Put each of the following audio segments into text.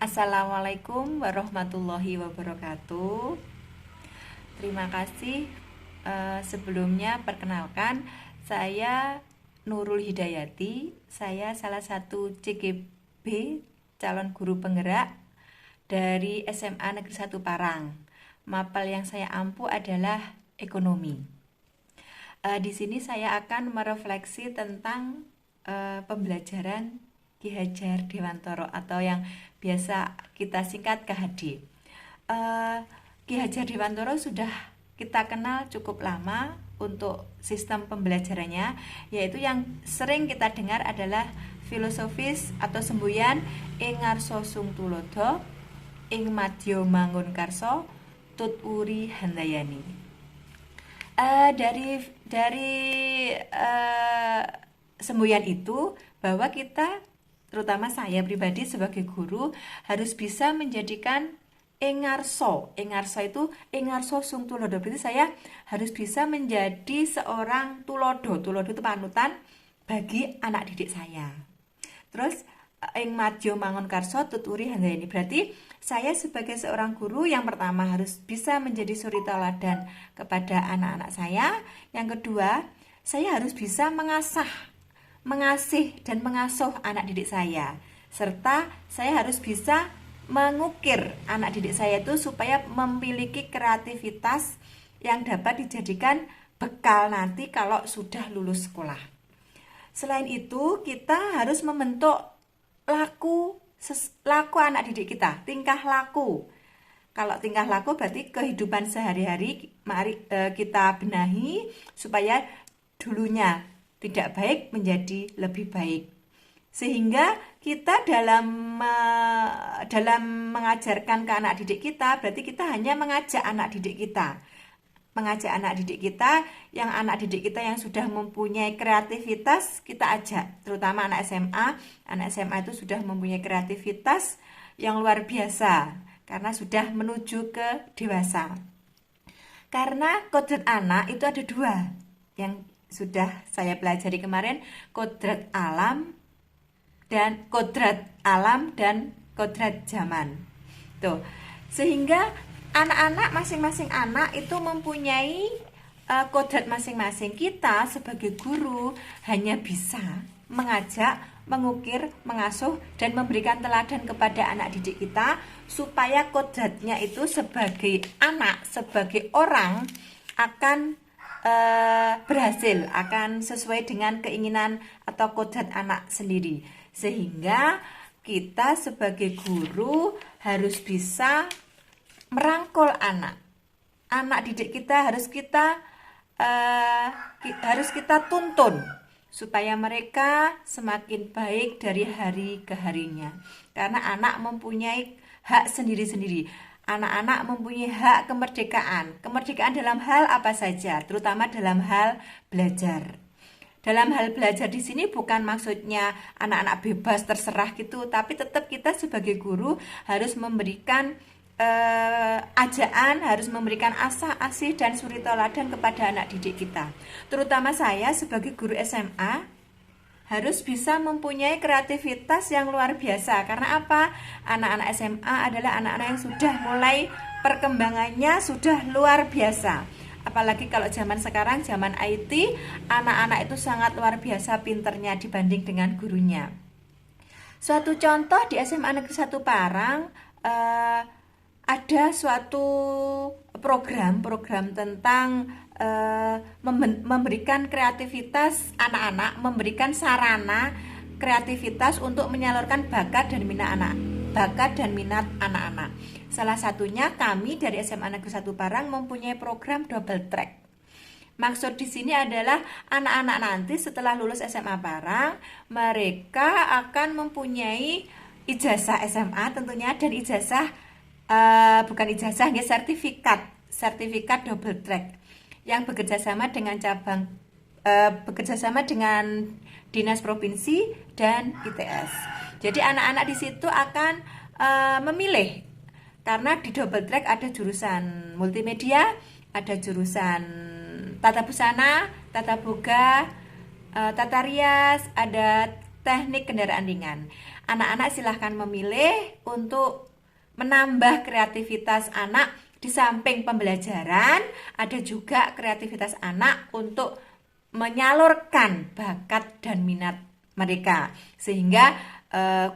Assalamualaikum warahmatullahi wabarakatuh. Terima kasih. Sebelumnya perkenalkan, saya Nurul Hidayati. Saya salah satu CGB, calon guru penggerak dari SMA Negeri 1 Parang. Mapel yang saya ampu adalah ekonomi. Di sini saya akan merefleksi tentang pembelajaran Ki Hajar Dewantara atau yang biasa kita singkat KHD. Ki Hajar Dewantara sudah kita kenal cukup lama untuk sistem pembelajarannya, yaitu yang sering kita dengar adalah filosofis atau semboyan ing ngarsa sung tulodo, ing madya mangun karsa, tut uri handayani. Dari semboyan itu bahwa kita, terutama saya pribadi sebagai guru, harus bisa menjadikan engarso itu engarso sung tulodo, berarti saya harus bisa menjadi seorang tulodo itu panutan bagi anak didik saya. Terus ing madya mangun karsa tuturi handayani, berarti saya sebagai seorang guru yang pertama harus bisa menjadi suri teladan kepada anak-anak saya. Yang kedua, saya harus bisa mengasih dan mengasuh anak didik saya, serta saya harus bisa mengukir anak didik saya itu supaya memiliki kreativitas yang dapat dijadikan bekal nanti kalau sudah lulus sekolah. Selain itu, kita harus membentuk laku anak didik kita, tingkah laku. Kalau tingkah laku berarti kehidupan sehari-hari, mari kita benahi supaya dulunya tidak baik menjadi lebih baik. Sehingga kita dalam mengajarkan ke anak didik kita, berarti kita hanya mengajak anak didik kita. Mengajak anak didik kita, anak didik kita yang sudah mempunyai kreativitas, kita ajak. Terutama anak SMA. Anak SMA itu sudah mempunyai kreativitas yang luar biasa, karena sudah menuju ke dewasa. Karena kodrat anak itu ada dua, yang sudah saya pelajari kemarin, kodrat alam dan kodrat zaman. Tuh. Sehingga anak-anak, masing-masing anak itu mempunyai kodrat masing-masing. Kita sebagai guru hanya bisa mengajak, mengukir, mengasuh dan memberikan teladan kepada anak didik kita supaya kodratnya itu sebagai anak, sebagai orang akan berhasil, akan sesuai dengan keinginan atau kodrat anak sendiri. Sehingga kita sebagai guru harus bisa merangkul anak didik kita, harus kita tuntun supaya mereka semakin baik dari hari ke harinya. Karena anak mempunyai hak sendiri-sendiri. Anak-anak mempunyai hak kemerdekaan. Kemerdekaan dalam hal apa saja, terutama dalam hal belajar. Dalam hal belajar di sini bukan maksudnya anak-anak bebas terserah gitu, tapi tetap kita sebagai guru harus memberikan ajaan, harus memberikan asah-asih dan suri teladan kepada anak didik kita. Terutama saya sebagai guru SMA harus bisa mempunyai kreativitas yang luar biasa. Karena apa? Anak-anak SMA adalah anak-anak yang sudah mulai perkembangannya sudah luar biasa. Apalagi kalau zaman sekarang, zaman IT, anak-anak itu sangat luar biasa pinternya dibanding dengan gurunya. Suatu contoh di SMA Negeri 1 Parang, ada suatu program tentang memberikan kreativitas anak-anak, memberikan sarana kreativitas untuk menyalurkan bakat dan minat anak-anak. Salah satunya kami dari SMA Negeri 1 Parang mempunyai program double track. Maksud di sini adalah anak-anak nanti setelah lulus SMA Parang, mereka akan mempunyai ijazah SMA tentunya, dan ijazah bukan ijazah, ya sertifikat double track yang bekerjasama dengan dengan dinas provinsi dan ITS. Jadi anak-anak di situ akan memilih, karena di double track ada jurusan multimedia, ada jurusan tata busana, tata boga, tata rias, ada teknik kendaraan ringan. anak-anak silahkan memilih untuk menambah kreativitas anak. Di samping pembelajaran, ada juga kreativitas anak untuk menyalurkan bakat dan minat mereka, sehingga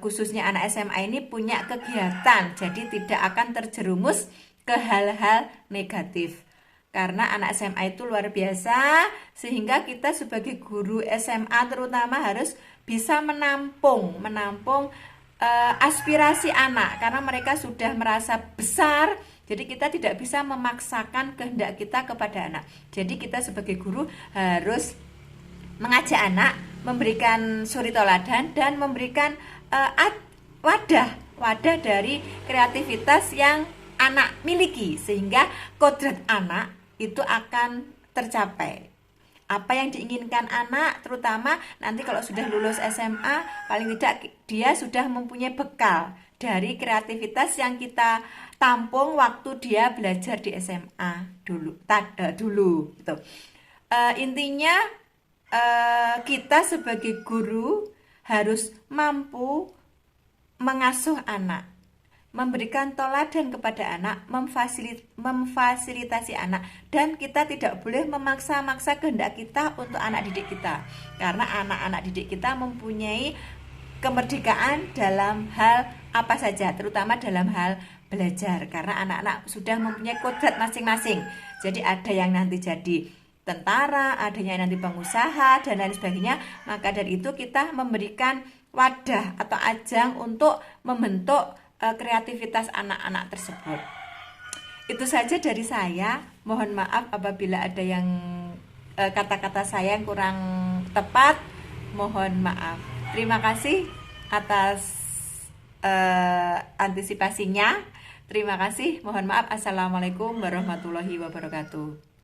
khususnya anak SMA ini punya kegiatan, jadi tidak akan terjerumus ke hal-hal negatif. Karena anak SMA itu luar biasa, sehingga kita sebagai guru SMA terutama harus bisa menampung aspirasi anak, karena mereka sudah merasa besar. Jadi kita tidak bisa memaksakan kehendak kita kepada anak. Jadi kita sebagai guru harus mengajak anak, memberikan suri toladan, dan memberikan wadah dari kreativitas yang anak miliki, sehingga kodrat anak itu akan tercapai. Apa yang diinginkan anak, terutama nanti kalau sudah lulus SMA, paling tidak dia sudah mempunyai bekal dari kreativitas yang kita tampung waktu dia belajar di SMA dulu gitu. Intinya kita sebagai guru harus mampu mengasuh anak, memberikan teladan kepada anak, memfasilitasi anak, dan kita tidak boleh memaksa-maksa kehendak kita untuk anak didik kita, karena anak-anak didik kita mempunyai kemerdekaan dalam hal apa saja, terutama dalam hal belajar, karena anak-anak sudah mempunyai kodrat masing-masing. Jadi ada yang nanti jadi tentara, ada yang nanti pengusaha, dan lain sebagainya. Maka dari itu kita memberikan wadah atau ajang untuk membentuk kreativitas anak-anak tersebut. Itu saja dari saya. Mohon maaf apabila ada yang kata-kata saya yang kurang tepat. Mohon maaf. Terima kasih atas antisipasinya. Terima kasih. Mohon maaf. Assalamualaikum warahmatullahi wabarakatuh.